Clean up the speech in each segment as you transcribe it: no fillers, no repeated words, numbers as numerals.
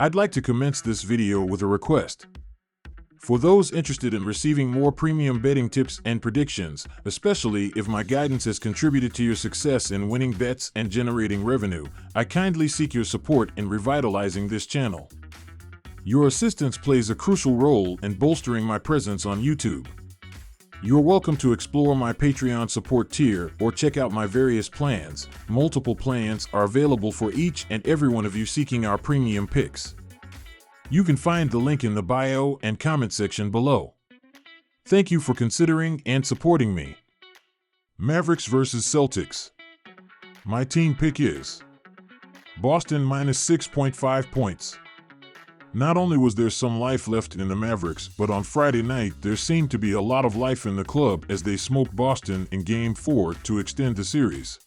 I'd like to commence this video with a request. For those interested in receiving more premium betting tips and predictions, especially if my guidance has contributed to your success in winning bets and generating revenue, I kindly seek your support in revitalizing this channel. Your assistance plays a crucial role in bolstering my presence on YouTube. You're welcome to explore my Patreon support tier or check out my various plans. Multiple plans are available for each and every one of you seeking our premium picks. You can find the link in the bio and comment section below. Thank you for considering and supporting me. Mavericks vs. Celtics. My team pick is Boston minus 6.5 points. Not only was there some life left in the Mavericks, but on Friday night there seemed to be a lot of life in the club as they smoked Boston in Game 4 to extend the series.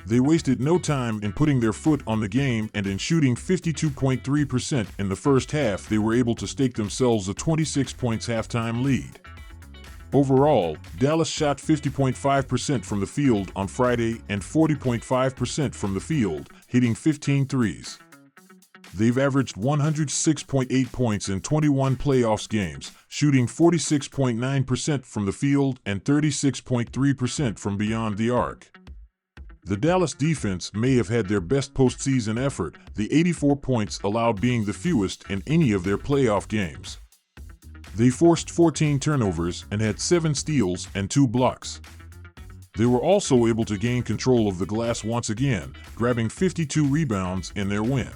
They wasted no time in putting their foot on the game, and in shooting 52.3% in the first half, they were able to stake themselves a 26 points halftime lead. Overall, Dallas shot 50.5% from the field on Friday and 40.5% from the field, hitting 15 threes. They've averaged 106.8 points in 21 playoffs games, shooting 46.9% from the field and 36.3% from beyond the arc. The Dallas defense may have had their best postseason effort, the 84 points allowed being the fewest in any of their playoff games. They forced 14 turnovers and had 7 steals and 2 blocks. They were also able to gain control of the glass once again, grabbing 52 rebounds in their win.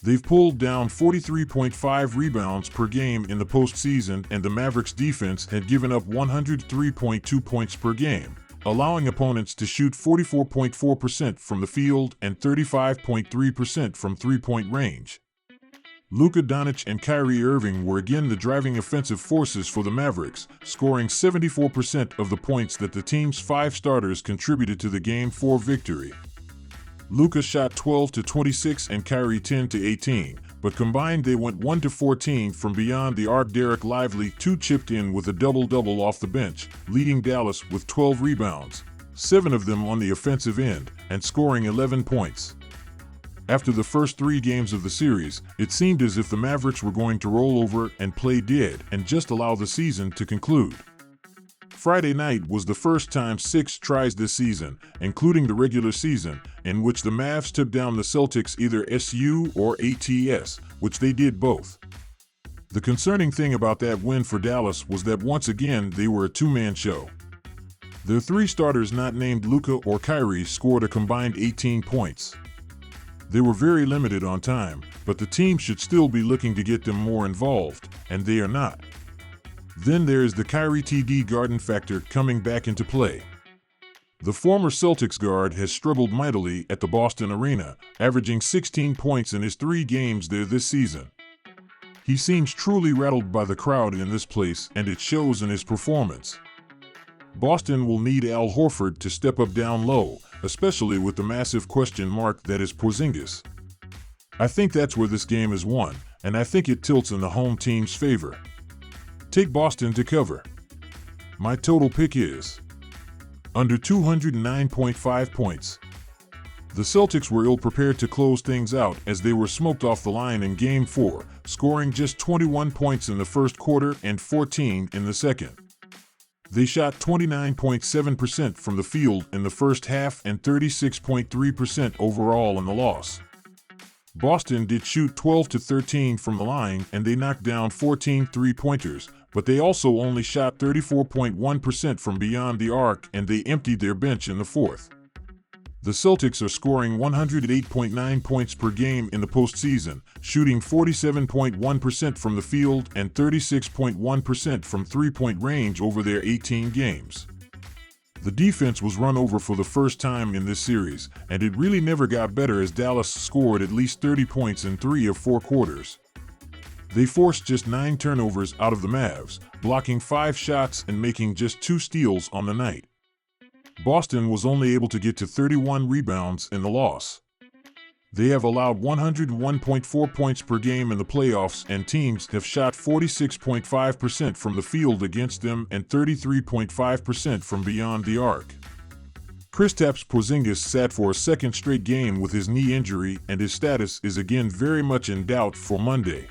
They've pulled down 43.5 rebounds per game in the postseason, and the Mavericks defense had given up 103.2 points per game, allowing opponents to shoot 44.4% from the field and 35.3% from three-point range. Luka Doncic and Kyrie Irving were again the driving offensive forces for the Mavericks, scoring 74% of the points that the team's 5 starters contributed to the Game 4 victory. Luka shot 12-26 and Kyrie 10-18, but combined they went 1-14 from beyond the arc. Derek Lively too chipped in with a double-double off the bench, leading Dallas with 12 rebounds, 7 of them on the offensive end, and scoring 11 points. After the first 3 games of the series, it seemed as if the Mavericks were going to roll over and play dead and just allow the season to conclude. Friday night was the first time 6 tries this season, including the regular season, in which the Mavs took down the Celtics either SU or ATS, which they did both. The concerning thing about that win for Dallas was that once again they were a 2-man show. Their 3 starters not named Luka or Kyrie scored a combined 18 points. They were very limited on time, but the team should still be looking to get them more involved, and they are not. Then there is the Kyrie TD Garden factor coming back into play. The former Celtics guard has struggled mightily at the Boston Arena, averaging 16 points in his 3 games there this season. He seems truly rattled by the crowd in this place, and it shows in his performance. Boston will need Al Horford to step up down low, especially with the massive question mark that is Porzingis. I think that's where this game is won, and I think it tilts in the home team's favor. Take Boston to cover. My total pick is under 209.5 points. The Celtics were ill-prepared to close things out as they were smoked off the line in Game 4, scoring just 21 points in the first quarter and 14 in the second. They shot 29.7% from the field in the first half and 36.3% overall in the loss. Boston did shoot 12-13 from the line, and they knocked down 14 three-pointers, but they also only shot 34.1% from beyond the arc, and they emptied their bench in the fourth. The Celtics are scoring 108.9 points per game in the postseason, shooting 47.1% from the field and 36.1% from three-point range over their 18 games. The defense was run over for the first time in this series, and it really never got better as Dallas scored at least 30 points in 3 of 4 quarters. They forced just 9 turnovers out of the Mavs, blocking 5 shots and making just 2 steals on the night. Boston was only able to get to 31 rebounds in the loss. They have allowed 101.4 points per game in the playoffs, and teams have shot 46.5% from the field against them and 33.5% from beyond the arc. Kristaps Porzingis sat for a second straight game with his knee injury, and his status is again very much in doubt for Monday.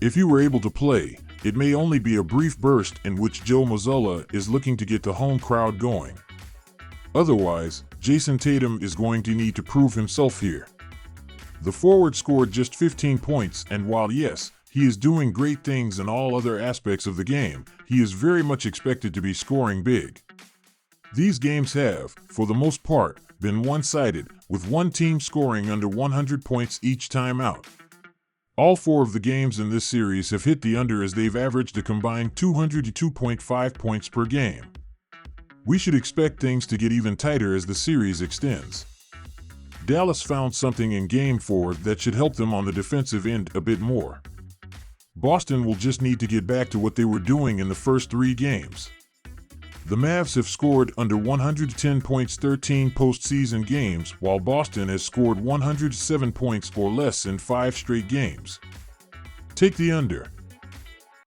If he were able to play, it may only be a brief burst in which Joe Mazzulla is looking to get the home crowd going. Otherwise, Jason Tatum is going to need to prove himself here. The forward scored just 15 points, and while yes, he is doing great things in all other aspects of the game, he is very much expected to be scoring big. These games have, for the most part, been one-sided, with one team scoring under 100 points each time out. All 4 of the games in this series have hit the under as they've averaged a combined 202.5 points per game. We should expect things to get even tighter as the series extends. Dallas found something in Game 4 that should help them on the defensive end a bit more. Boston will just need to get back to what they were doing in the first 3 games. The Mavs have scored under 110 points 13 postseason games, while Boston has scored 107 points or less in 5 straight games. Take the under.